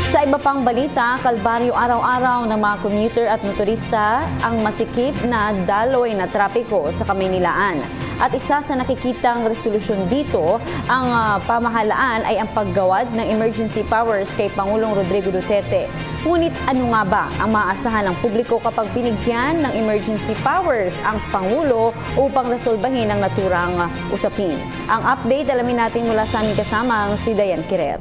Sa iba pang balita, kalbaryo araw-araw ng mga commuter at motorista ang masikip na daloy na trapiko sa Kamaynilaan. At isa sa nakikitang resolusyon dito, ang pamahalaan ay ang paggawad ng emergency powers kay Pangulong Rodrigo Duterte. Ngunit ano nga ba ang maaasahan ng publiko kapag binigyan ng emergency powers ang Pangulo upang resolbahin ang naturang usapin? Ang update alamin natin mula sa aming kasamang si Dayan Kirer.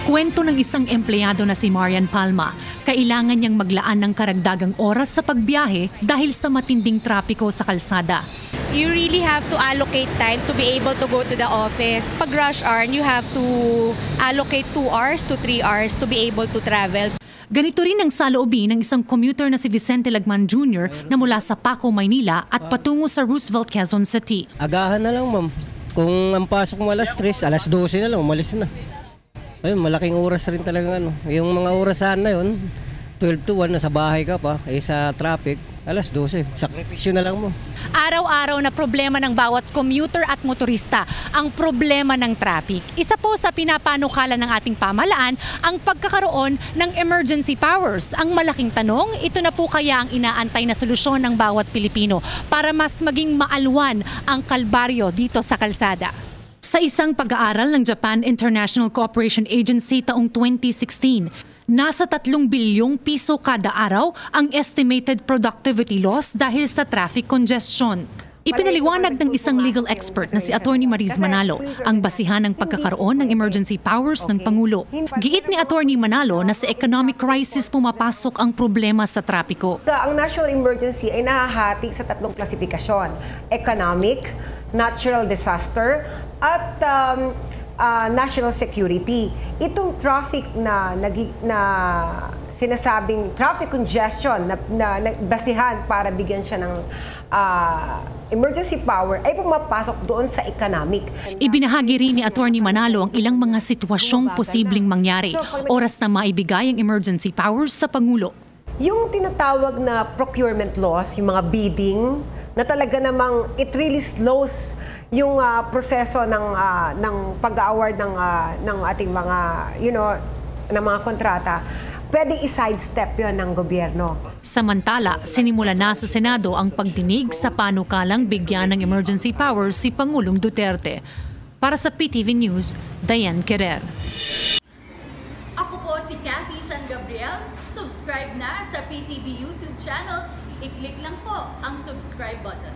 Kwento ng isang empleyado na si Marian Palma, kailangan niyang maglaan ng karagdagang oras sa pagbiyahe dahil sa matinding trapiko sa kalsada. You really have to allocate time to be able to go to the office. Pag rush hour, you have to allocate 2 hours to 3 hours to be able to travel. Ganito rin ang saloobin ng isang commuter na si Vicente Lagman Jr. na mula sa Paco, Maynila at patungo sa Roosevelt, Quezon City. Agahan na lang, ma'am. Kung ang pasok mo alas 3, alas 12 na lang, umalis na. Ayun, malaking oras rin talaga Yung mga orasan na yun, 12 to 1, nasa bahay ka pa, sa traffic, alas 12. Sakripisyo na lang mo. Araw-araw na problema ng bawat commuter at motorista ang problema ng traffic. Isa po sa pinapanukala ng ating pamahalaan ang pagkakaroon ng emergency powers. Ang malaking tanong, ito na po kaya ang inaantay na solusyon ng bawat Pilipino para mas maging maalwan ang kalbaryo dito sa kalsada. Sa isang pag-aaral ng Japan International Cooperation Agency taong 2016, nasa 3 bilyong piso kada araw ang estimated productivity loss dahil sa traffic congestion. Ipinaliwanag ng isang legal expert na si Attorney Mariz Manalo ang basihan ng pagkakaroon ng emergency powers ng Pangulo. Giit ni Attorney Manalo na sa economic crisis pumapasok ang problema sa trapiko. Ang national emergency ay nahahati sa 3 klasifikasyon: economic, natural disaster, at national security. Itong traffic na sinasabing traffic congestion na basihan para bigyan siya ng emergency power ay pumapasok doon sa economic. Ibinahagi rin ni Attorney Manalo ang ilang mga sitwasyong posibleng mangyari oras na maibigay ang emergency powers sa Pangulo. Yung tinatawag na procurement laws, yung mga bidding, na talaga namang it really slows yung proseso ng pag-award ng ating mga ng mga kontrata, pwedeng i-sidestep yon ng gobyerno. Samantala, sinimula na sa Senado ang pagdinig sa panukalang bigyan ng emergency powers si Pangulong Duterte. Para sa PTV News, Dayan Kirer. Ako po si Cathy San Gabriel. Subscribe na sa PTV YouTube channel. I-click lang po ang subscribe button.